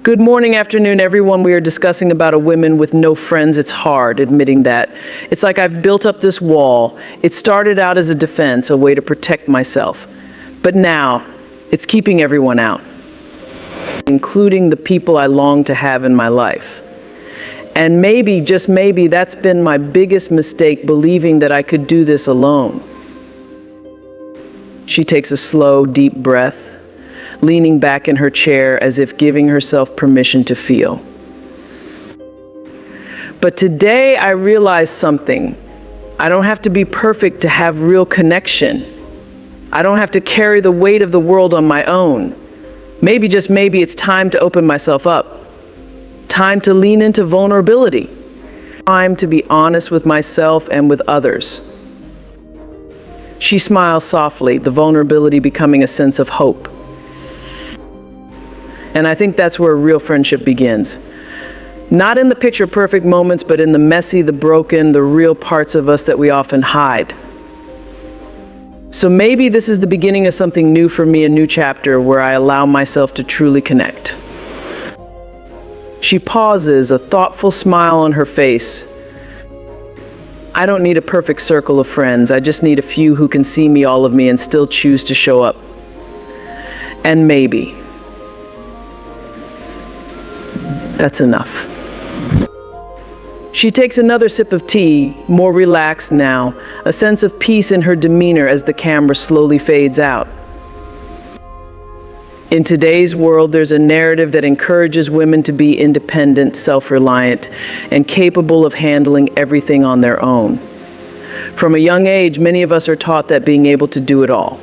Good morning, afternoon, everyone. We are discussing about a woman with no friends. It's hard admitting that. It's like I've built up this wall. It started out as a defense, a way to protect myself. But now, it's keeping everyone out, including the people I long to have in my life. And maybe, just maybe, that's been my biggest mistake, believing that I could do this alone. She takes a slow, deep breath, leaning back in her chair as if giving herself permission to feel. But today I realized something. I don't have to be perfect to have real connection. I don't have to carry the weight of the world on my own. Maybe, just maybe, it's time to open myself up. Time to lean into vulnerability. Time to be honest with myself and with others. She smiles softly, the vulnerability becoming a sense of hope. And I think that's where real friendship begins. Not in the picture-perfect moments, but in the messy, the broken, the real parts of us that we often hide. So maybe this is the beginning of something new for me, a new chapter where I allow myself to truly connect. She pauses, a thoughtful smile on her face. I don't need a perfect circle of friends. I just need a few who can see me, all of me, and still choose to show up. And maybe that's enough. She takes another sip of tea, more relaxed now, a sense of peace in her demeanor as the camera slowly fades out. In today's world, there's a narrative that encourages women to be independent, self-reliant, and capable of handling everything on their own. From a young age, many of us are taught that being able to do it all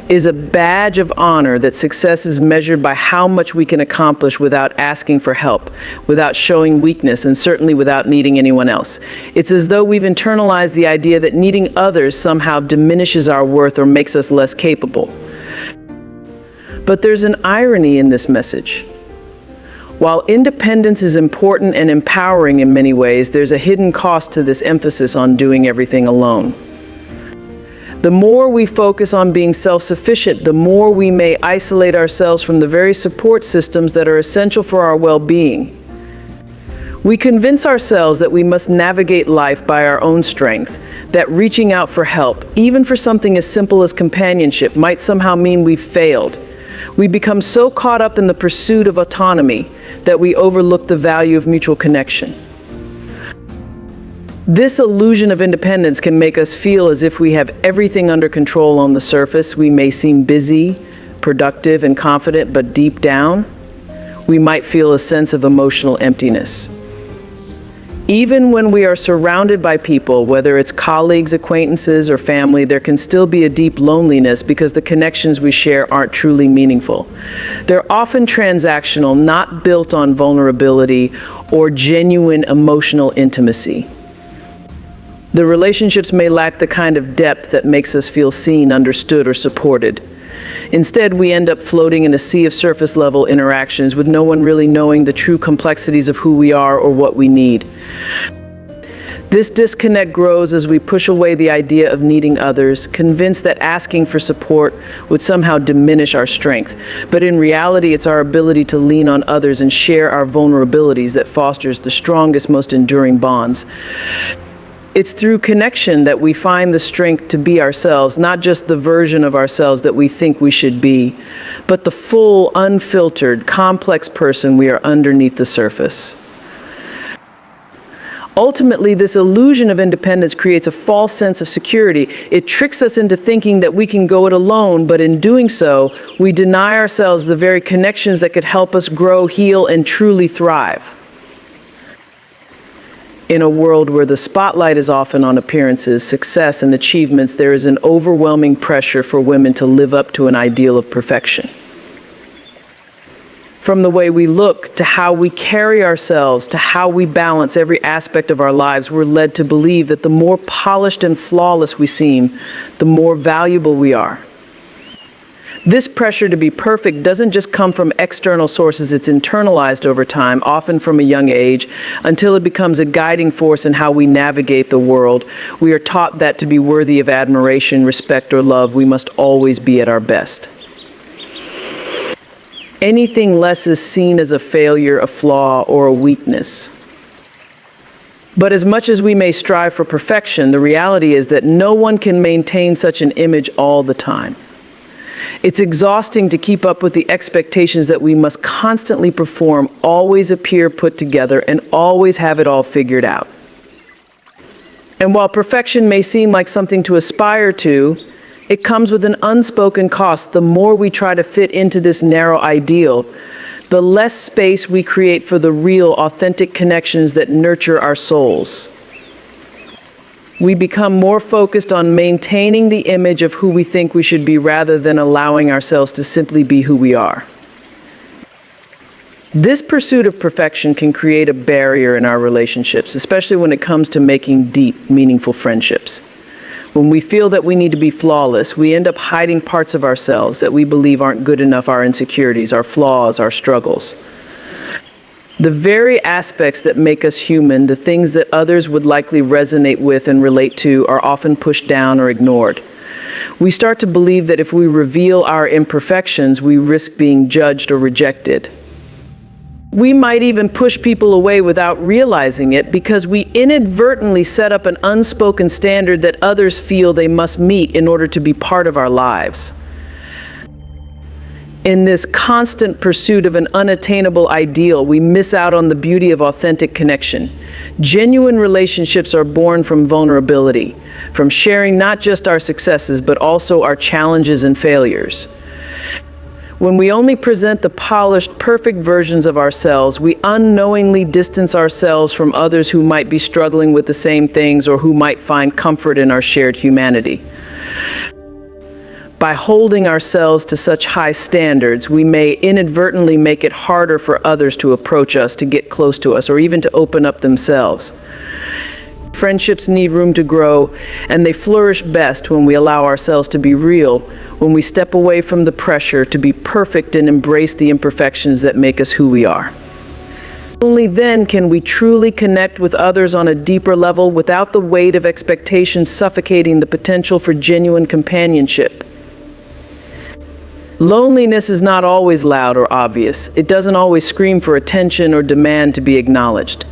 is a badge of honor, that success is measured by how much we can accomplish without asking for help, without showing weakness, and certainly without needing anyone else. It's as though we've internalized the idea that needing others somehow diminishes our worth or makes us less capable. But there's an irony in this message. While independence is important and empowering in many ways, there's a hidden cost to this emphasis on doing everything alone. The more we focus on being self-sufficient, the more we may isolate ourselves from the very support systems that are essential for our well-being. We convince ourselves that we must navigate life by our own strength, that reaching out for help, even for something as simple as companionship, might somehow mean we've failed. We become so caught up in the pursuit of autonomy that we overlook the value of mutual connection. This illusion of independence can make us feel as if we have everything under control on the surface. We may seem busy, productive, and confident, but deep down, we might feel a sense of emotional emptiness. Even when we are surrounded by people, whether it's colleagues, acquaintances, or family, there can still be a deep loneliness because the connections we share aren't truly meaningful. They're often transactional, not built on vulnerability or genuine emotional intimacy. The relationships may lack the kind of depth that makes us feel seen, understood, or supported. Instead, we end up floating in a sea of surface-level interactions with no one really knowing the true complexities of who we are or what we need. This disconnect grows as we push away the idea of needing others, convinced that asking for support would somehow diminish our strength. But in reality, it's our ability to lean on others and share our vulnerabilities that fosters the strongest, most enduring bonds. It's through connection that we find the strength to be ourselves, not just the version of ourselves that we think we should be, but the full, unfiltered, complex person we are underneath the surface. Ultimately, this illusion of independence creates a false sense of security. It tricks us into thinking that we can go it alone, but in doing so, we deny ourselves the very connections that could help us grow, heal, and truly thrive. In a world where the spotlight is often on appearances, success, and achievements, there is an overwhelming pressure for women to live up to an ideal of perfection. From the way we look, to how we carry ourselves, to how we balance every aspect of our lives, we're led to believe that the more polished and flawless we seem, the more valuable we are. This pressure to be perfect doesn't just come from external sources, it's internalized over time, often from a young age, until it becomes a guiding force in how we navigate the world. We are taught that to be worthy of admiration, respect, or love, we must always be at our best. Anything less is seen as a failure, a flaw, or a weakness. But as much as we may strive for perfection, the reality is that no one can maintain such an image all the time. It's exhausting to keep up with the expectations that we must constantly perform, always appear put together, and always have it all figured out. And while perfection may seem like something to aspire to, it comes with an unspoken cost. The more we try to fit into this narrow ideal, the less space we create for the real, authentic connections that nurture our souls. We become more focused on maintaining the image of who we think we should be rather than allowing ourselves to simply be who we are. This pursuit of perfection can create a barrier in our relationships, especially when it comes to making deep, meaningful friendships. When we feel that we need to be flawless, we end up hiding parts of ourselves that we believe aren't good enough, our insecurities, our flaws, our struggles. The very aspects that make us human, the things that others would likely resonate with and relate to, are often pushed down or ignored. We start to believe that if we reveal our imperfections, we risk being judged or rejected. We might even push people away without realizing it because we inadvertently set up an unspoken standard that others feel they must meet in order to be part of our lives. In this constant pursuit of an unattainable ideal, we miss out on the beauty of authentic connection. Genuine relationships are born from vulnerability, from sharing not just our successes, but also our challenges and failures. When we only present the polished, perfect versions of ourselves, we unknowingly distance ourselves from others who might be struggling with the same things or who might find comfort in our shared humanity. By holding ourselves to such high standards, we may inadvertently make it harder for others to approach us, to get close to us, or even to open up themselves. Friendships need room to grow, and they flourish best when we allow ourselves to be real, when we step away from the pressure to be perfect and embrace the imperfections that make us who we are. Only then can we truly connect with others on a deeper level without the weight of expectations suffocating the potential for genuine companionship. Loneliness is not always loud or obvious. It doesn't always scream for attention or demand to be acknowledged.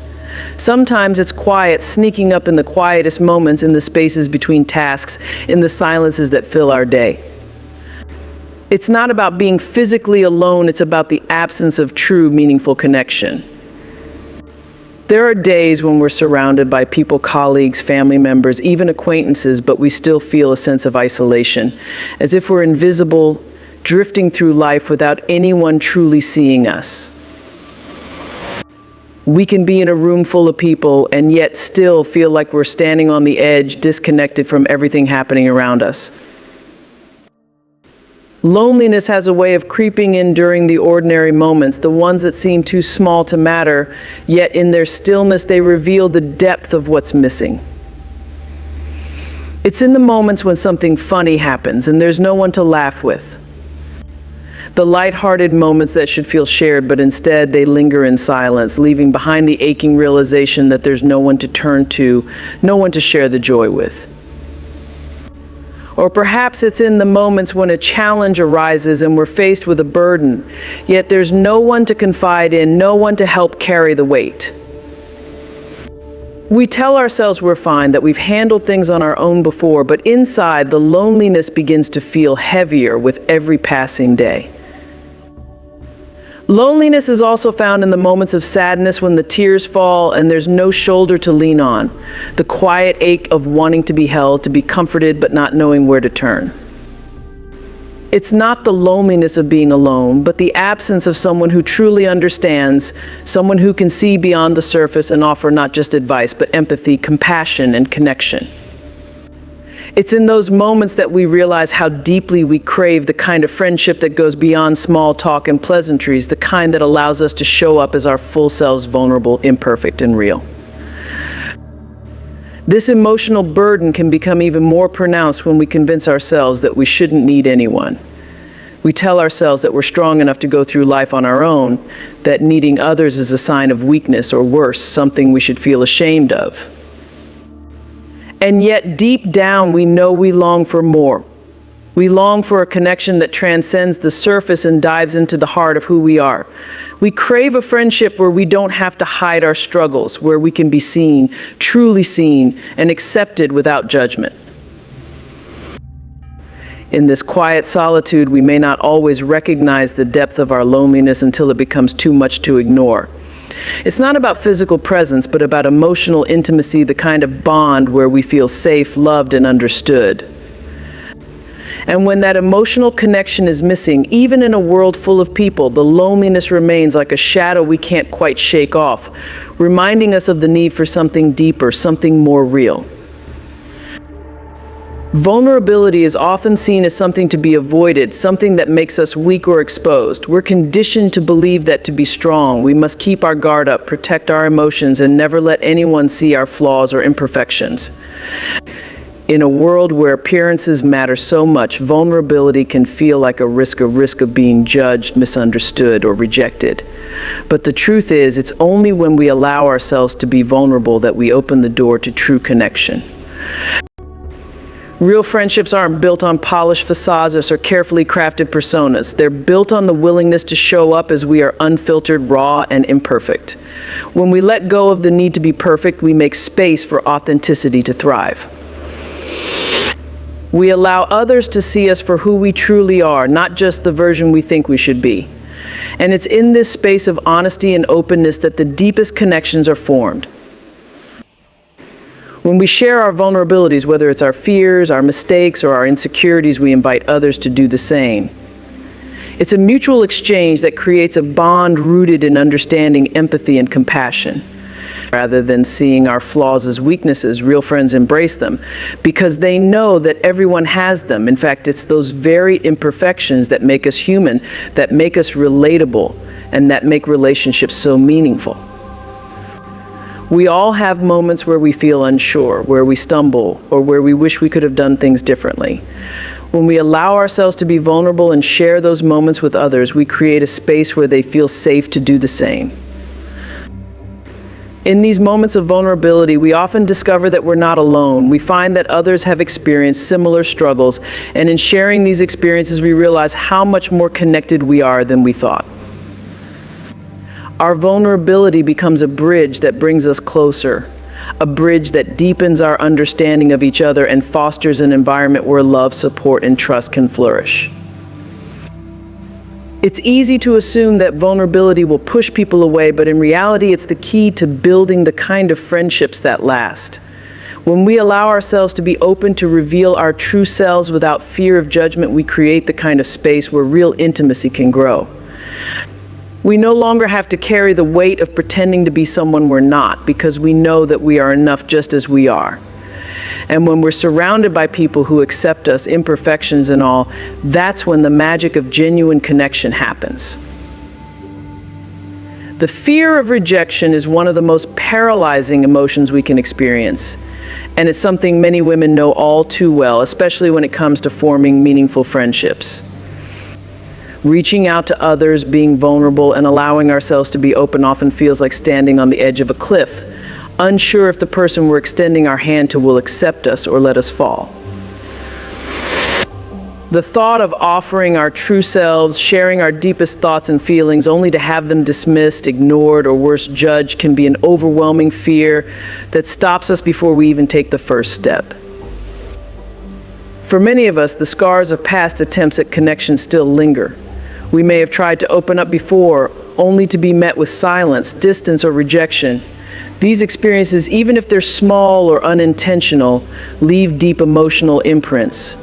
Sometimes it's quiet, sneaking up in the quietest moments, in the spaces between tasks, in the silences that fill our day. It's not about being physically alone, it's about the absence of true, meaningful connection. There are days when we're surrounded by people, colleagues, family members, even acquaintances, but we still feel a sense of isolation, as if we're invisible, drifting through life without anyone truly seeing us. We can be in a room full of people and yet still feel like we're standing on the edge, disconnected from everything happening around us. Loneliness has a way of creeping in during the ordinary moments, the ones that seem too small to matter, yet in their stillness they reveal the depth of what's missing. It's in the moments when something funny happens and there's no one to laugh with. The light-hearted moments that should feel shared, but instead they linger in silence, leaving behind the aching realization that there's no one to turn to, no one to share the joy with. Or perhaps it's in the moments when a challenge arises and we're faced with a burden, yet there's no one to confide in, no one to help carry the weight. We tell ourselves we're fine, that we've handled things on our own before, but inside the loneliness begins to feel heavier with every passing day. Loneliness is also found in the moments of sadness when the tears fall and there's no shoulder to lean on, the quiet ache of wanting to be held, to be comforted, but not knowing where to turn. It's not the loneliness of being alone, but the absence of someone who truly understands, someone who can see beyond the surface and offer not just advice, but empathy, compassion, and connection. It's in those moments that we realize how deeply we crave the kind of friendship that goes beyond small talk and pleasantries, the kind that allows us to show up as our full selves, vulnerable, imperfect, and real. This emotional burden can become even more pronounced when we convince ourselves that we shouldn't need anyone. We tell ourselves that we're strong enough to go through life on our own, that needing others is a sign of weakness, or worse, something we should feel ashamed of. And yet deep down we know we long for more. We long for a connection that transcends the surface and dives into the heart of who we are. We crave a friendship where we don't have to hide our struggles, where we can be seen, truly seen, and accepted without judgment. In this quiet solitude, we may not always recognize the depth of our loneliness until it becomes too much to ignore. It's not about physical presence, but about emotional intimacy, the kind of bond where we feel safe, loved, and understood. And when that emotional connection is missing, even in a world full of people, the loneliness remains like a shadow we can't quite shake off, reminding us of the need for something deeper, something more real. Vulnerability is often seen as something to be avoided, something that makes us weak or exposed. We're conditioned to believe that to be strong, we must keep our guard up, protect our emotions, and never let anyone see our flaws or imperfections. In a world where appearances matter so much, vulnerability can feel like a risk of being judged, misunderstood, or rejected. But the truth is, it's only when we allow ourselves to be vulnerable that we open the door to true connection. Real friendships aren't built on polished facades or carefully crafted personas. They're built on the willingness to show up as we are, unfiltered, raw, and imperfect. When we let go of the need to be perfect, we make space for authenticity to thrive. We allow others to see us for who we truly are, not just the version we think we should be. And it's in this space of honesty and openness that the deepest connections are formed. When we share our vulnerabilities, whether it's our fears, our mistakes, or our insecurities, we invite others to do the same. It's a mutual exchange that creates a bond rooted in understanding, empathy, and compassion. Rather than seeing our flaws as weaknesses, real friends embrace them because they know that everyone has them. In fact, it's those very imperfections that make us human, that make us relatable, and that make relationships so meaningful. We all have moments where we feel unsure, where we stumble, or where we wish we could have done things differently. When we allow ourselves to be vulnerable and share those moments with others, we create a space where they feel safe to do the same. In these moments of vulnerability, we often discover that we're not alone. We find that others have experienced similar struggles, and in sharing these experiences, we realize how much more connected we are than we thought. Our vulnerability becomes a bridge that brings us closer, a bridge that deepens our understanding of each other and fosters an environment where love, support, and trust can flourish. It's easy to assume that vulnerability will push people away, but in reality, it's the key to building the kind of friendships that last. When we allow ourselves to be open to reveal our true selves without fear of judgment, we create the kind of space where real intimacy can grow. We no longer have to carry the weight of pretending to be someone we're not, because we know that we are enough just as we are. And when we're surrounded by people who accept us, imperfections and all, that's when the magic of genuine connection happens. The fear of rejection is one of the most paralyzing emotions we can experience. And it's something many women know all too well, especially when it comes to forming meaningful friendships. Reaching out to others, being vulnerable, and allowing ourselves to be open often feels like standing on the edge of a cliff, unsure if the person we're extending our hand to will accept us or let us fall. The thought of offering our true selves, sharing our deepest thoughts and feelings, only to have them dismissed, ignored, or worse, judged, can be an overwhelming fear that stops us before we even take the first step. For many of us, the scars of past attempts at connection still linger. We may have tried to open up before, only to be met with silence, distance, or rejection. These experiences, even if they're small or unintentional, leave deep emotional imprints.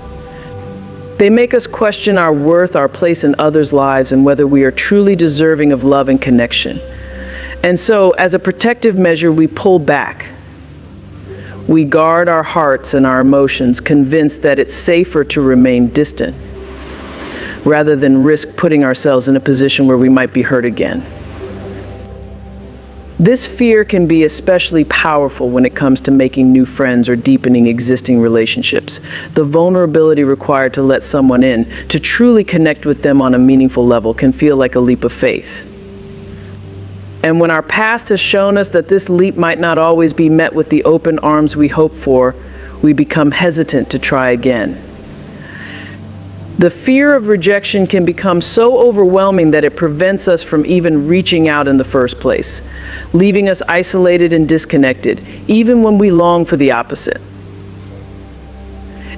They make us question our worth, our place in others' lives, and whether we are truly deserving of love and connection. And so, as a protective measure, we pull back. We guard our hearts and our emotions, convinced that it's safer to remain distant, rather than risk putting ourselves in a position where we might be hurt again. This fear can be especially powerful when it comes to making new friends or deepening existing relationships. The vulnerability required to let someone in, to truly connect with them on a meaningful level, can feel like a leap of faith. And when our past has shown us that this leap might not always be met with the open arms we hope for, we become hesitant to try again. The fear of rejection can become so overwhelming that it prevents us from even reaching out in the first place, leaving us isolated and disconnected, even when we long for the opposite.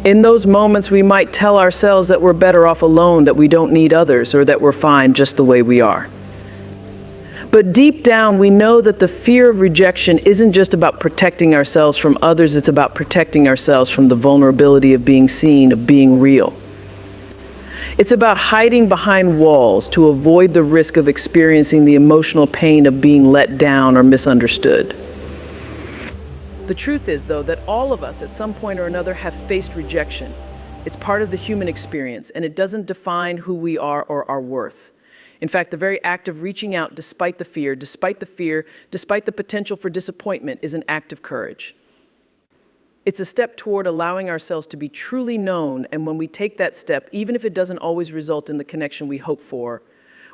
In those moments, we might tell ourselves that we're better off alone, that we don't need others, or that we're fine just the way we are. But deep down, we know that the fear of rejection isn't just about protecting ourselves from others, it's about protecting ourselves from the vulnerability of being seen, of being real. It's about hiding behind walls to avoid the risk of experiencing the emotional pain of being let down or misunderstood. The truth is, though, that all of us at some point or another have faced rejection. It's part of the human experience, and it doesn't define who we are or our worth. In fact, the very act of reaching out despite the fear, despite the potential for disappointment, is an act of courage. It's a step toward allowing ourselves to be truly known, and when we take that step, even if it doesn't always result in the connection we hope for,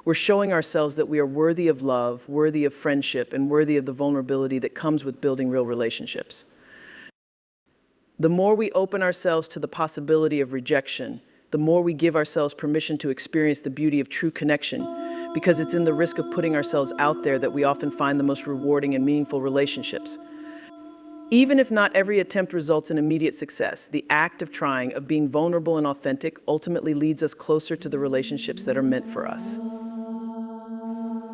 we're showing ourselves that we are worthy of love, worthy of friendship, and worthy of the vulnerability that comes with building real relationships. The more we open ourselves to the possibility of rejection, the more we give ourselves permission to experience the beauty of true connection, because it's in the risk of putting ourselves out there that we often find the most rewarding and meaningful relationships. Even if not every attempt results in immediate success, the act of trying, of being vulnerable and authentic, ultimately leads us closer to the relationships that are meant for us.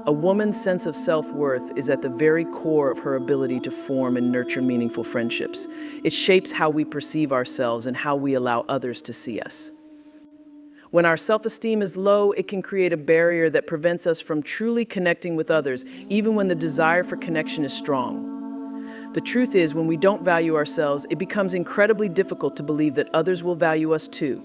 A woman's sense of self-worth is at the very core of her ability to form and nurture meaningful friendships. It shapes how we perceive ourselves and how we allow others to see us. When our self-esteem is low, it can create a barrier that prevents us from truly connecting with others, even when the desire for connection is strong. The truth is, when we don't value ourselves, it becomes incredibly difficult to believe that others will value us too.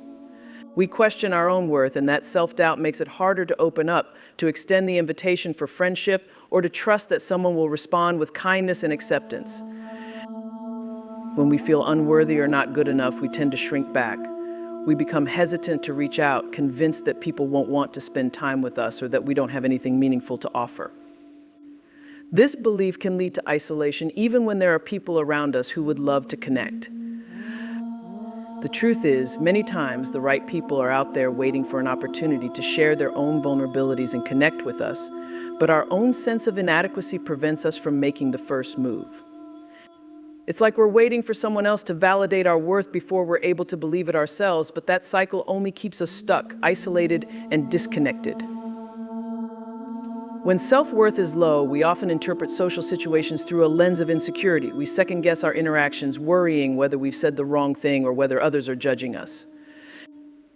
We question our own worth, and that self-doubt makes it harder to open up, to extend the invitation for friendship, or to trust that someone will respond with kindness and acceptance. When we feel unworthy or not good enough, we tend to shrink back. We become hesitant to reach out, convinced that people won't want to spend time with us or that we don't have anything meaningful to offer. This belief can lead to isolation, even when there are people around us who would love to connect. The truth is, many times the right people are out there waiting for an opportunity to share their own vulnerabilities and connect with us, but our own sense of inadequacy prevents us from making the first move. It's like we're waiting for someone else to validate our worth before we're able to believe it ourselves, but that cycle only keeps us stuck, isolated, and disconnected. When self-worth is low, we often interpret social situations through a lens of insecurity. We second-guess our interactions, worrying whether we've said the wrong thing or whether others are judging us.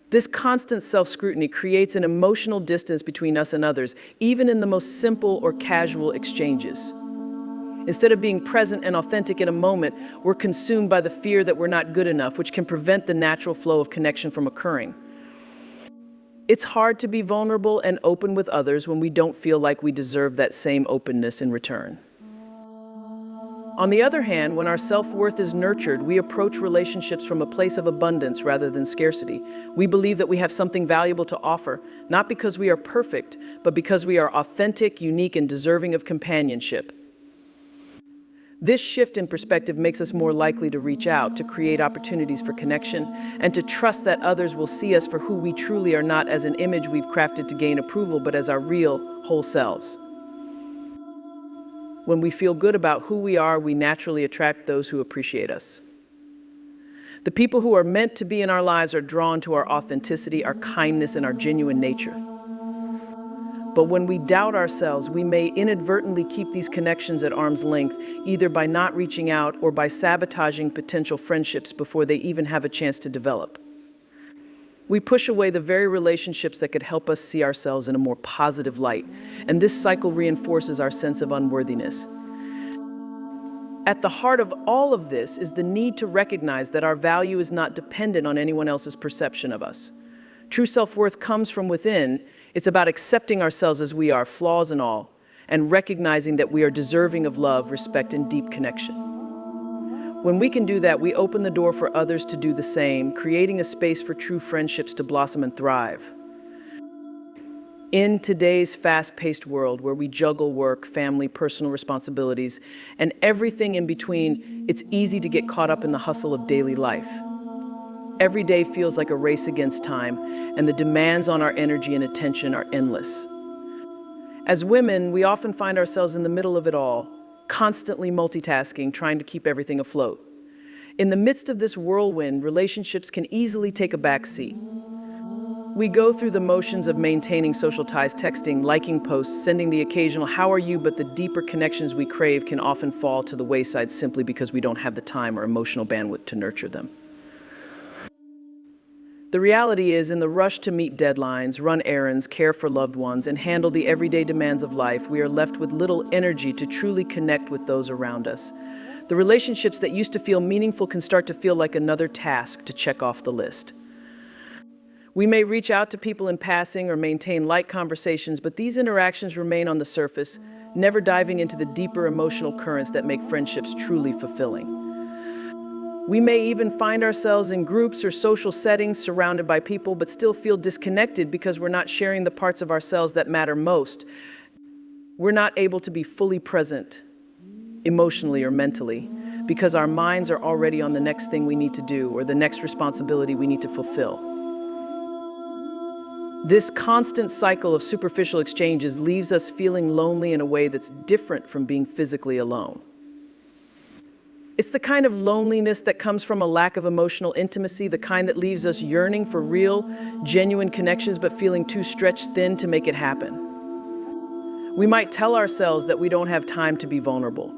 This constant self-scrutiny creates an emotional distance between us and others, even in the most simple or casual exchanges. Instead of being present and authentic in a moment, we're consumed by the fear that we're not good enough, which can prevent the natural flow of connection from occurring. It's hard to be vulnerable and open with others when we don't feel like we deserve that same openness in return. On the other hand, when our self-worth is nurtured, we approach relationships from a place of abundance rather than scarcity. We believe that we have something valuable to offer, not because we are perfect, but because we are authentic, unique, and deserving of companionship. This shift in perspective makes us more likely to reach out, to create opportunities for connection, and to trust that others will see us for who we truly are, not as an image we've crafted to gain approval, but as our real, whole selves. When we feel good about who we are, we naturally attract those who appreciate us. The people who are meant to be in our lives are drawn to our authenticity, our kindness, and our genuine nature. But when we doubt ourselves, we may inadvertently keep these connections at arm's length, either by not reaching out or by sabotaging potential friendships before they even have a chance to develop. We push away the very relationships that could help us see ourselves in a more positive light, and this cycle reinforces our sense of unworthiness. At the heart of all of this is the need to recognize that our value is not dependent on anyone else's perception of us. True self-worth comes from within. It's about accepting ourselves as we are, flaws and all, and recognizing that we are deserving of love, respect, and deep connection. When we can do that, we open the door for others to do the same, creating a space for true friendships to blossom and thrive. In today's fast-paced world where we juggle work, family, personal responsibilities, and everything in between, it's easy to get caught up in the hustle of daily life. every day feels like a race against time, and the demands on our energy and attention are endless. As women, we often find ourselves in the middle of it all, constantly multitasking, trying to keep everything afloat. In the midst of this whirlwind, relationships can easily take a back seat. We go through the motions of maintaining social ties, texting, liking posts, sending the occasional "how are you," but the deeper connections we crave can often fall to the wayside simply because we don't have the time or emotional bandwidth to nurture them. The reality is, in the rush to meet deadlines, run errands, care for loved ones, and handle the everyday demands of life, we are left with little energy to truly connect with those around us. The relationships that used to feel meaningful can start to feel like another task to check off the list. We may reach out to people in passing or maintain light conversations, but these interactions remain on the surface, never diving into the deeper emotional currents that make friendships truly fulfilling. We may even find ourselves in groups or social settings surrounded by people, but still feel disconnected because we're not sharing the parts of ourselves that matter most. We're not able to be fully present, emotionally or mentally, because our minds are already on the next thing we need to do or the next responsibility we need to fulfill. This constant cycle of superficial exchanges leaves us feeling lonely in a way that's different from being physically alone. It's the kind of loneliness that comes from a lack of emotional intimacy, the kind that leaves us yearning for real, genuine connections, but feeling too stretched thin to make it happen. We might tell ourselves that we don't have time to be vulnerable,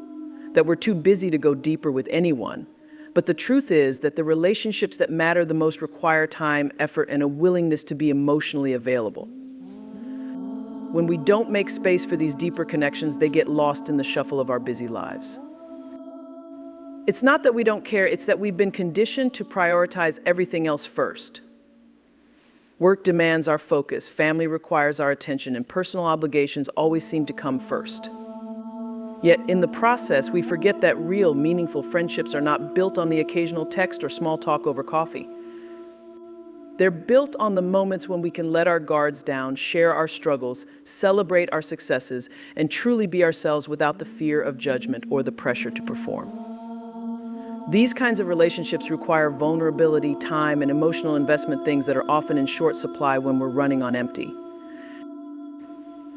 that we're too busy to go deeper with anyone. But the truth is that the relationships that matter the most require time, effort, and a willingness to be emotionally available. When we don't make space for these deeper connections, they get lost in the shuffle of our busy lives. It's not that we don't care, it's that we've been conditioned to prioritize everything else first. Work demands our focus, family requires our attention, and personal obligations always seem to come first. Yet in the process, we forget that real, meaningful friendships are not built on the occasional text or small talk over coffee. They're built on the moments when we can let our guards down, share our struggles, celebrate our successes, and truly be ourselves without the fear of judgment or the pressure to perform. These kinds of relationships require vulnerability, time, and emotional investment, things that are often in short supply when we're running on empty.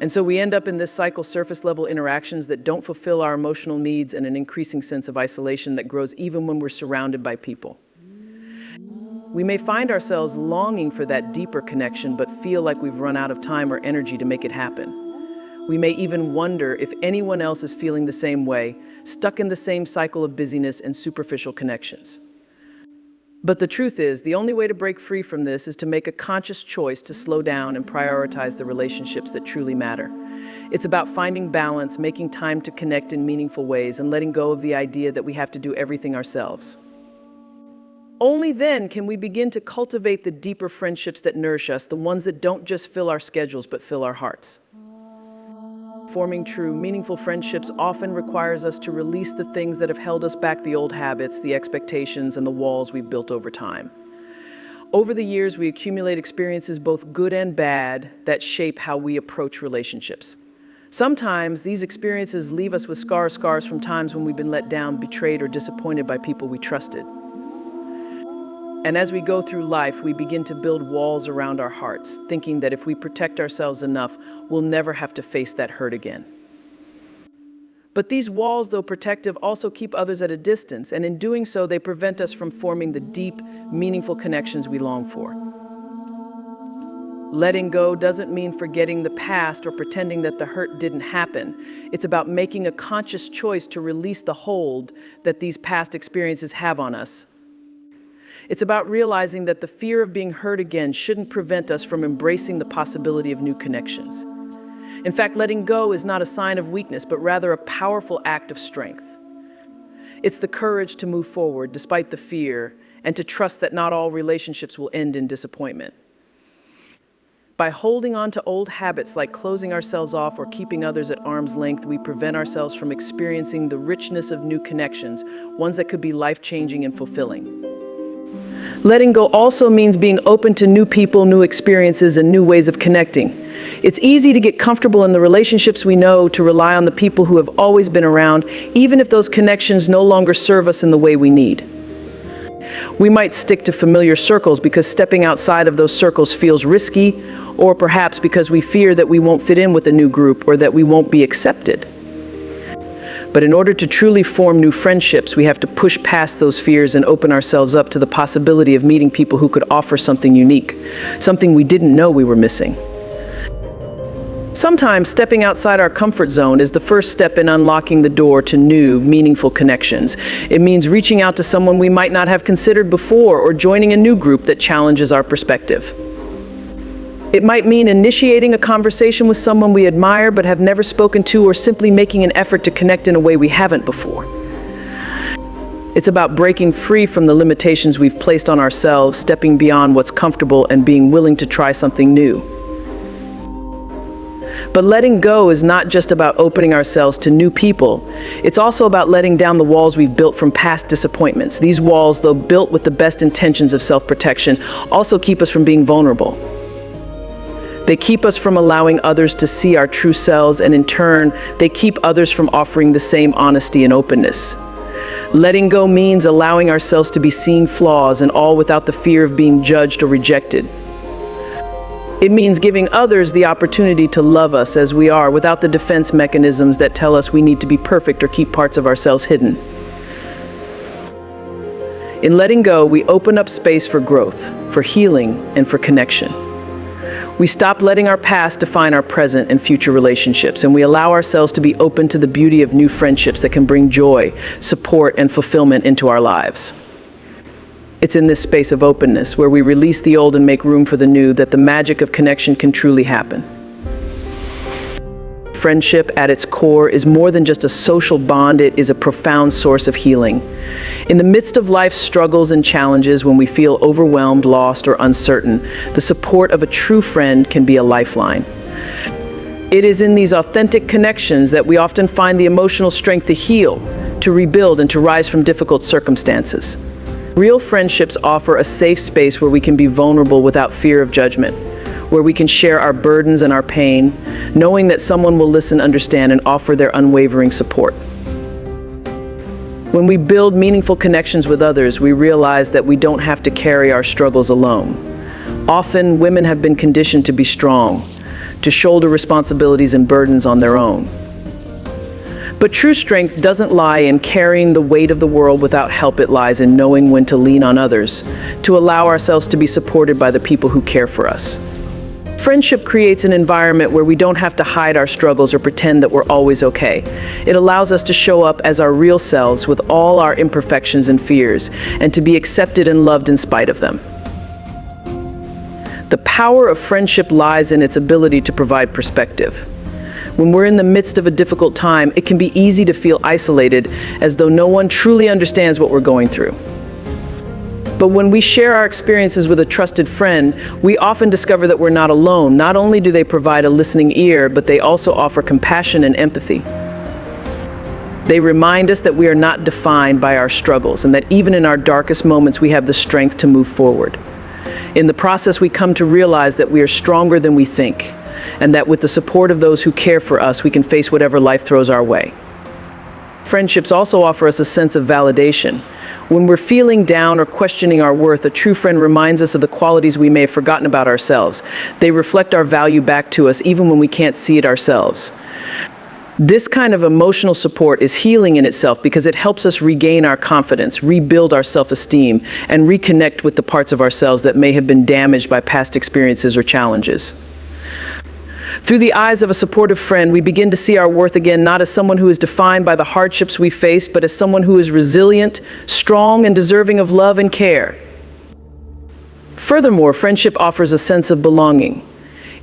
And so we end up in this cycle, surface-level interactions that don't fulfill our emotional needs and an increasing sense of isolation that grows even when we're surrounded by people. We may find ourselves longing for that deeper connection, but feel like we've run out of time or energy to make it happen. We may even wonder if anyone else is feeling the same way, stuck in the same cycle of busyness and superficial connections. But the truth is, the only way to break free from this is to make a conscious choice to slow down and prioritize the relationships that truly matter. It's about finding balance, making time to connect in meaningful ways, and letting go of the idea that we have to do everything ourselves. Only then can we begin to cultivate the deeper friendships that nourish us, the ones that don't just fill our schedules but fill our hearts. Forming true, meaningful friendships often requires us to release the things that have held us back, the old habits, the expectations, and the walls we've built over time. Over the years, we accumulate experiences, both good and bad, that shape how we approach relationships. Sometimes these experiences leave us with scars from times when we've been let down, betrayed, or disappointed by people we trusted. And as we go through life, we begin to build walls around our hearts, thinking that if we protect ourselves enough, we'll never have to face that hurt again. But these walls, though protective, also keep others at a distance, and in doing so, they prevent us from forming the deep, meaningful connections we long for. Letting go doesn't mean forgetting the past or pretending that the hurt didn't happen. It's about making a conscious choice to release the hold that these past experiences have on us. It's about realizing that the fear of being hurt again shouldn't prevent us from embracing the possibility of new connections. In fact, letting go is not a sign of weakness, but rather a powerful act of strength. It's the courage to move forward despite the fear and to trust that not all relationships will end in disappointment. By holding on to old habits like closing ourselves off or keeping others at arm's length, we prevent ourselves from experiencing the richness of new connections, ones that could be life-changing and fulfilling. Letting go also means being open to new people, new experiences, and new ways of connecting. It's easy to get comfortable in the relationships we know, to rely on the people who have always been around, even if those connections no longer serve us in the way we need. We might stick to familiar circles because stepping outside of those circles feels risky, or perhaps because we fear that we won't fit in with a new group or that we won't be accepted. But in order to truly form new friendships, we have to push past those fears and open ourselves up to the possibility of meeting people who could offer something unique, something we didn't know we were missing. Sometimes stepping outside our comfort zone is the first step in unlocking the door to new, meaningful connections. It means reaching out to someone we might not have considered before or joining a new group that challenges our perspective. It might mean initiating a conversation with someone we admire but have never spoken to, or simply making an effort to connect in a way we haven't before. It's about breaking free from the limitations we've placed on ourselves, stepping beyond what's comfortable, and being willing to try something new. But letting go is not just about opening ourselves to new people. It's also about letting down the walls we've built from past disappointments. These walls, though built with the best intentions of self-protection, also keep us from being vulnerable. They keep us from allowing others to see our true selves, and in turn, they keep others from offering the same honesty and openness. Letting go means allowing ourselves to be seen flaws and all without the fear of being judged or rejected. It means giving others the opportunity to love us as we are without the defense mechanisms that tell us we need to be perfect or keep parts of ourselves hidden. In letting go, we open up space for growth, for healing, and for connection. We stop letting our past define our present and future relationships, and we allow ourselves to be open to the beauty of new friendships that can bring joy, support, and fulfillment into our lives. It's in this space of openness, where we release the old and make room for the new, that the magic of connection can truly happen. Friendship, at its core, is more than just a social bond. It is a profound source of healing. In the midst of life's struggles and challenges, when we feel overwhelmed, lost, or uncertain, the support of a true friend can be a lifeline. It is in these authentic connections that we often find the emotional strength to heal, to rebuild, and to rise from difficult circumstances. Real friendships offer a safe space where we can be vulnerable without fear of judgment, where we can share our burdens and our pain, knowing that someone will listen, understand, and offer their unwavering support. When we build meaningful connections with others, we realize that we don't have to carry our struggles alone. Often, women have been conditioned to be strong, to shoulder responsibilities and burdens on their own. But true strength doesn't lie in carrying the weight of the world without help. It lies in knowing when to lean on others, to allow ourselves to be supported by the people who care for us. Friendship creates an environment where we don't have to hide our struggles or pretend that we're always okay. It allows us to show up as our real selves with all our imperfections and fears, and to be accepted and loved in spite of them. The power of friendship lies in its ability to provide perspective. When we're in the midst of a difficult time, it can be easy to feel isolated, as though no one truly understands what we're going through. But when we share our experiences with a trusted friend, we often discover that we're not alone. Not only do they provide a listening ear, but they also offer compassion and empathy. They remind us that we are not defined by our struggles, and that even in our darkest moments, we have the strength to move forward. In the process, we come to realize that we are stronger than we think, and that with the support of those who care for us, we can face whatever life throws our way. Friendships also offer us a sense of validation. When we're feeling down or questioning our worth, a true friend reminds us of the qualities we may have forgotten about ourselves. They reflect our value back to us even when we can't see it ourselves. This kind of emotional support is healing in itself, because it helps us regain our confidence, rebuild our self-esteem, and reconnect with the parts of ourselves that may have been damaged by past experiences or challenges. Through the eyes of a supportive friend, we begin to see our worth again, not as someone who is defined by the hardships we face, but as someone who is resilient, strong, and deserving of love and care. Furthermore, friendship offers a sense of belonging.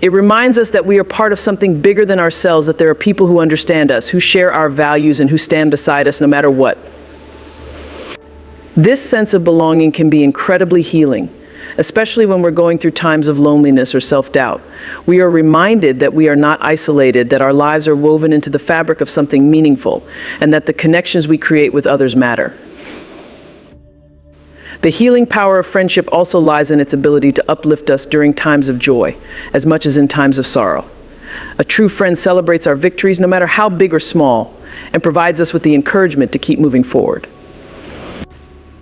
It reminds us that we are part of something bigger than ourselves, that there are people who understand us, who share our values, and who stand beside us no matter what. This sense of belonging can be incredibly healing, especially when we're going through times of loneliness or self-doubt. We are reminded that we are not isolated, that our lives are woven into the fabric of something meaningful, and that the connections we create with others matter. The healing power of friendship also lies in its ability to uplift us during times of joy, as much as in times of sorrow. A true friend celebrates our victories, no matter how big or small, and provides us with the encouragement to keep moving forward.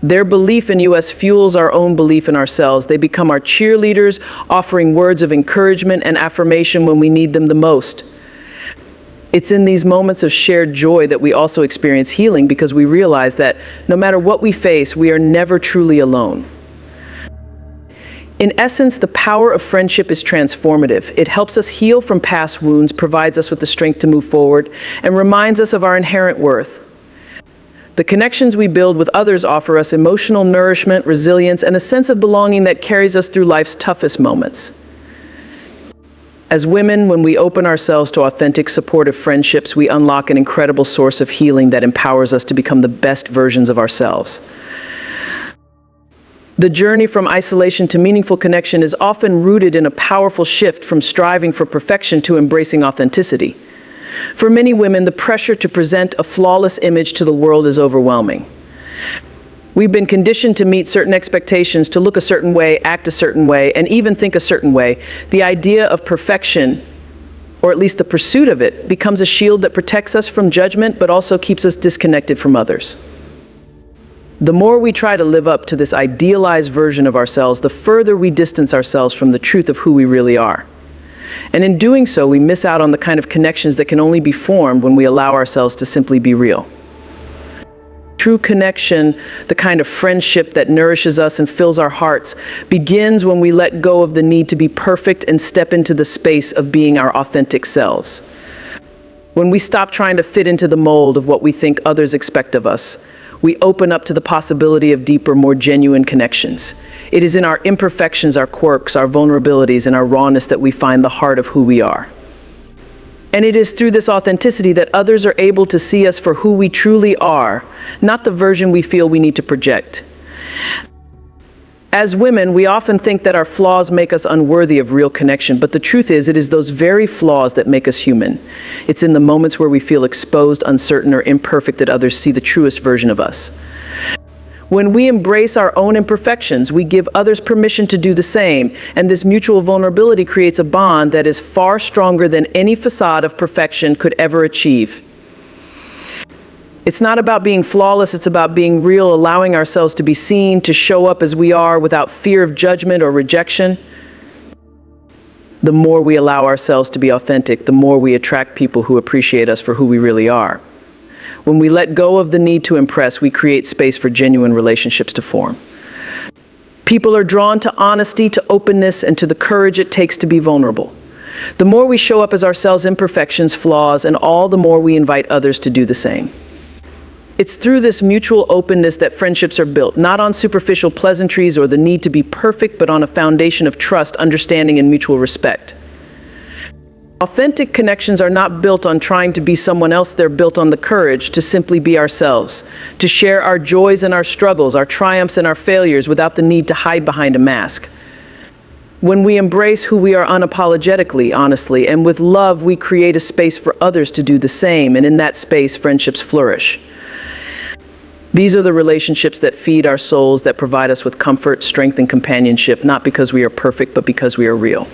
Their belief in us fuels our own belief in ourselves. They become our cheerleaders, offering words of encouragement and affirmation when we need them the most. It's in these moments of shared joy that we also experience healing, because we realize that no matter what we face, we are never truly alone. In essence, the power of friendship is transformative. It helps us heal from past wounds, provides us with the strength to move forward, and reminds us of our inherent worth. The connections we build with others offer us emotional nourishment, resilience, and a sense of belonging that carries us through life's toughest moments. As women, when we open ourselves to authentic, supportive friendships, we unlock an incredible source of healing that empowers us to become the best versions of ourselves. The journey from isolation to meaningful connection is often rooted in a powerful shift from striving for perfection to embracing authenticity. For many women, the pressure to present a flawless image to the world is overwhelming. We've been conditioned to meet certain expectations, to look a certain way, act a certain way, and even think a certain way. The idea of perfection, or at least the pursuit of it, becomes a shield that protects us from judgment, but also keeps us disconnected from others. The more we try to live up to this idealized version of ourselves, the further we distance ourselves from the truth of who we really are. And in doing so, we miss out on the kind of connections that can only be formed when we allow ourselves to simply be real. True connection, the kind of friendship that nourishes us and fills our hearts, begins when we let go of the need to be perfect and step into the space of being our authentic selves. When we stop trying to fit into the mold of what we think others expect of us, we open up to the possibility of deeper, more genuine connections. It is in our imperfections, our quirks, our vulnerabilities, and our rawness that we find the heart of who we are. And it is through this authenticity that others are able to see us for who we truly are, not the version we feel we need to project. As women, we often think that our flaws make us unworthy of real connection, but the truth is, it is those very flaws that make us human. It's in the moments where we feel exposed, uncertain, or imperfect that others see the truest version of us. When we embrace our own imperfections, we give others permission to do the same, and this mutual vulnerability creates a bond that is far stronger than any facade of perfection could ever achieve. It's not about being flawless, it's about being real, allowing ourselves to be seen, to show up as we are without fear of judgment or rejection. The more we allow ourselves to be authentic, the more we attract people who appreciate us for who we really are. When we let go of the need to impress, we create space for genuine relationships to form. People are drawn to honesty, to openness, and to the courage it takes to be vulnerable. The more we show up as ourselves, imperfections, flaws, and all, the more we invite others to do the same. It's through this mutual openness that friendships are built, not on superficial pleasantries or the need to be perfect, but on a foundation of trust, understanding, and mutual respect. Authentic connections are not built on trying to be someone else, they're built on the courage to simply be ourselves, to share our joys and our struggles, our triumphs and our failures without the need to hide behind a mask. When we embrace who we are unapologetically, honestly, and with love, we create a space for others to do the same, and in that space, friendships flourish. These are the relationships that feed our souls, that provide us with comfort, strength, and companionship, not because we are perfect, but because we are real.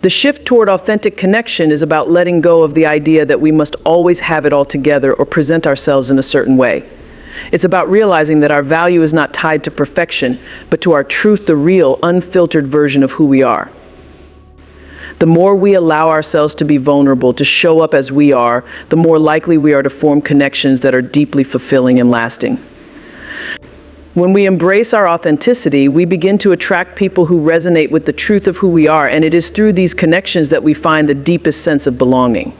The shift toward authentic connection is about letting go of the idea that we must always have it all together or present ourselves in a certain way. It's about realizing that our value is not tied to perfection, but to our truth, the real, unfiltered version of who we are. The more we allow ourselves to be vulnerable, to show up as we are, the more likely we are to form connections that are deeply fulfilling and lasting. When we embrace our authenticity, we begin to attract people who resonate with the truth of who we are, and it is through these connections that we find the deepest sense of belonging.